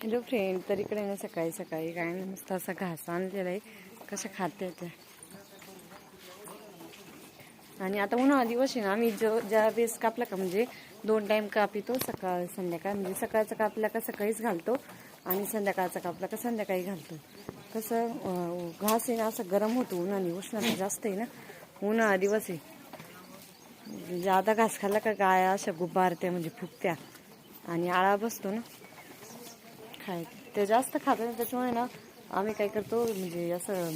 Hello friend, तर इकडे ना सकाळी सकाळी काय ना मस्त असा घास आणलेला आहे. कशा खाते त्या. आणि आता उन्हाळा दिवस आहे ना, आम्ही ज्या वेळेस कापला का म्हणजे 2 टाइम कापितो, सकाळ संध्याकाळ. म्हणजे सकाळचा कापला का सकाळीच घालतो आणि संध्याकाळचा कापला का संध्याकाळी घालतो. कसं घास आहे ना असं गरम होतो उन्हाने, उष्णता जास्त आहे ना, उन्हाळा दिवस आहे. ज्यादा घास खाल्ला का गाया अशा गुब्बारत्या म्हणजे फुगत्या आणि आळा बसतो ना खाय. ते जास्त खातो ना, त्याच्यामुळे ना आम्ही काय करतो म्हणजे असं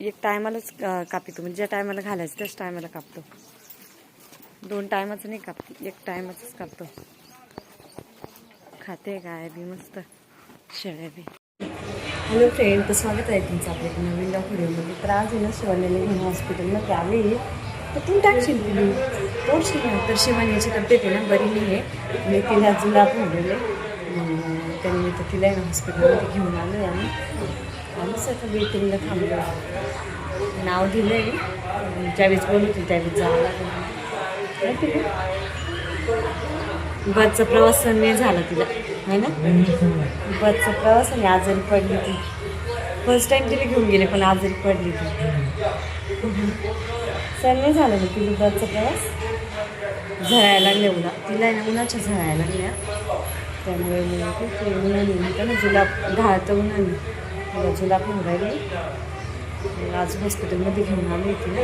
एक टायमालाच कापितो. म्हणजे ज्या टायमाला घालायचं त्याच टायमाला कापतो. 2 टायमाचं नाही कापतो, 1 टायमाचंच कापतो. खाते गाय बी मस्त, शेळ्या बी. हॅलो फ्रेंड, तर स्वागत आहे तुमचं आपल्या नवीन व्हिडिओमध्ये. तर आज आहे ना शिवानीला घेऊन हॉस्पिटलमध्ये आले. तर तू टाकशील तुम्ही तोडशील ना. तर शिवानीची तब्येत आहे ना बरी नाही आहे आणि तिला जुलाब होलेले. त्यांनी तर तिला आहे ना हॉस्पिटलमध्ये घेऊन आलो आहे आम्ही सगळं वेटिंगला थांबलो. नाव दिलं आहे, ज्यावेळेस बोलवतील त्यावेळेस जावं लागेल. बसचा प्रवास नाही झाला तिला आहे ना. बसचा प्रवास आणि आजारी पडली ती. फर्स्ट टाइम तिला घेऊन गेले पण आजारी पडली ती. सर नाही झालं ना तिला बसचा प्रवास. झळायला लागल्या तिला आहे ना उन्हाच्या झळायला लागल्या. त्यामुळे ते उन्हाने म्हणतं ना जुलाब ढाळतं उन्हाने, तिला जुलाब होऊन राहिली. आज हॉस्पिटलमध्ये घेऊन आली होती ना,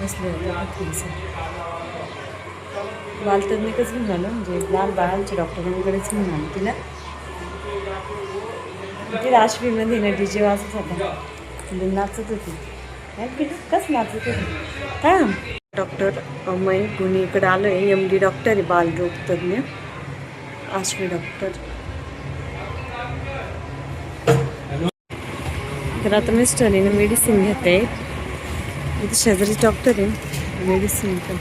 बसले होते थोडंसं. बालतज्ञकच घेऊन आलो, म्हणजे लहान बाळांच्या डॉक्टरांकडेच घेऊन आलो तिला. तिला आश्वीमध्ये ना डीजे वाजत होता, म्हणजे नाचत होती. कसं नाचत होती का. डॉक्टर अमय गुणीकडे आलो आहे. MD डॉक्टर आहे, बालरोग तज्ञ आश्वी डॉक्टर. तर आता मिस्टरीने मेडिसिन घेते. इथे शेजारी डॉक्टर आहे, मेडिसिन पण.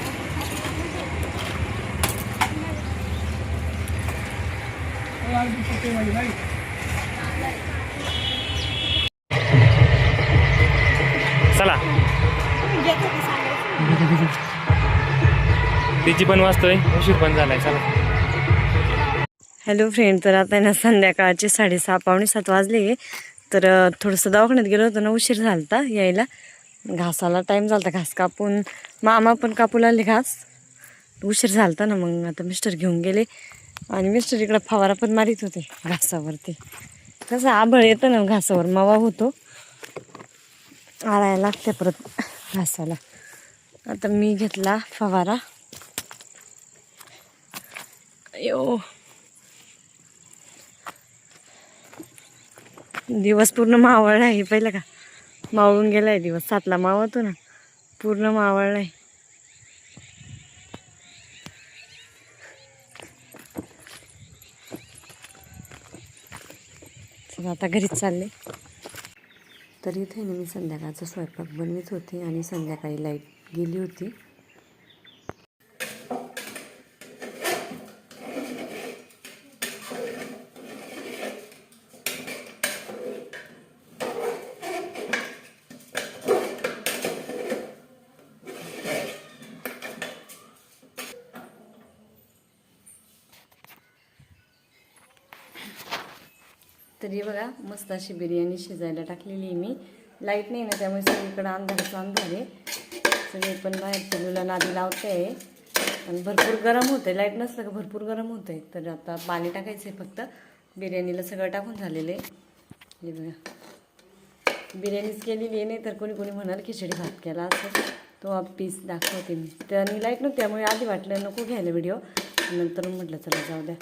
चला तिची पण वाजतोय, उशीर पण झालाय. चला. हॅलो फ्रेंड, तर आता ना संध्याकाळचे 6:30 पावणे 7 वाजले. तर थोडंसं दवाखान्यात गेलो होतो ना, उशीर झाला होता यायला. घासाला टाईम झाला होता, घास कापून मामा पण कापू लागले घास. उशीर झाला होता ना, मग आता मिस्टर घेऊन गेले आणि मिस्टर इकडं फवारा पण मारित होते घासावरती. कसं आभळ येतं ना घासावर, मावा होतो, आळायला लागते परत घासाला. आता मी घेतला फवारा. अयो, दिवस पूर्ण मावळला आहे. पहिलं का मावळून गेलाय दिवस. 7ला मावळतो ना, पूर्ण मावळलाय. चला आता घरीच चालले. तर इथे ना मी संध्याकाळचा स्वयंपाक बनवत होते आणि संध्याकाळी लाईट गेली होती. तरी बघा मस्त अशी बिर्याणी शिजायला टाकलेली आहे मी. लाईट नाही ना, त्यामुळे सगळीकडे अंधारचा अंधार आहे. सगळे पण बाहेर चुलीला नादी लावते आहे आणि भरपूर गरम होतं आहे. लाईट नसलं का भरपूर गरम होतं आहे. तर आता पाणी टाकायचं आहे फक्त. बिर्याणीला सगळं टाकून झालेलं आहे. हे बघा बिर्याणीच केलेली आहे, नाही तर कोणी कोणी म्हणाल खिचडी भात केला असं. तो पीस दाखवते मी. त्याने लाईट नव्हती त्यामुळे आधी वाटलं नको घ्यायला व्हिडिओ, नंतर म्हटलं चला जाऊ द्या.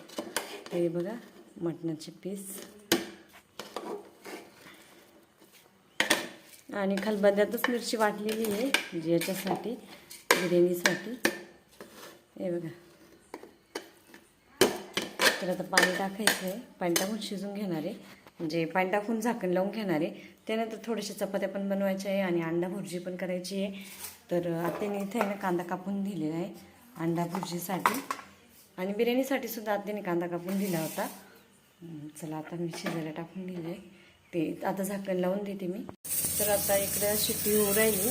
ते बघा मटणाचे पीस आणि खलबत्त्यातच मिरची वाटलेली आहे, म्हणजे याच्यासाठी बिर्याणीसाठी. हे बघा. तर आता पाणी टाकायचं आहे. पाणी टाकून शिजून घेणार आहे, म्हणजे पाणी टाकून झाकण लावून घेणार आहे. त्यानंतर थोडेसे चपात्या पण बनवायच्या आहे आणि अंडा भुर्जी पण करायची आहे. तर आत्याने इथे आहे ना कांदा कापून दिलेला आहे अंडा भुर्जीसाठी, आणि बिर्याणीसाठी सुद्धा आत्याने कांदा कापून दिला होता. चला आता मी शिजायला टाकून दिलं आहे ते. आता झाकण लावून देते मी. तर आता इकडे शिट्टी होऊ राहिली.